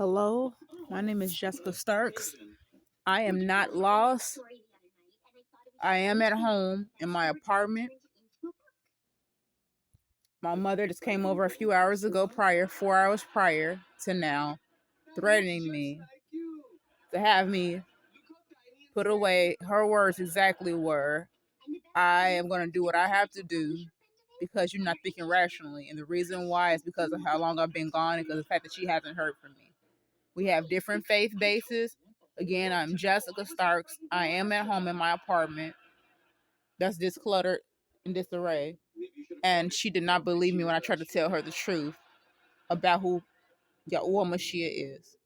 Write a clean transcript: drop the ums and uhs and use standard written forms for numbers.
Hello, my name is Jessica Starks. I am not lost. I am at home in my apartment. My mother just came over a few hours ago, 4 hours prior to now, threatening me to have me put away. Her words exactly were, I am going to do what I have to do because you're not thinking rationally. And the reason why is because of how long I've been gone and because of the fact that she hasn't heard from me. We have different faith bases. Again, I'm Jessica Starks. I am at home in my apartment that's discluttered in disarray. And she did not believe me when I tried to tell her the truth about who Yahuwah Mashiach is.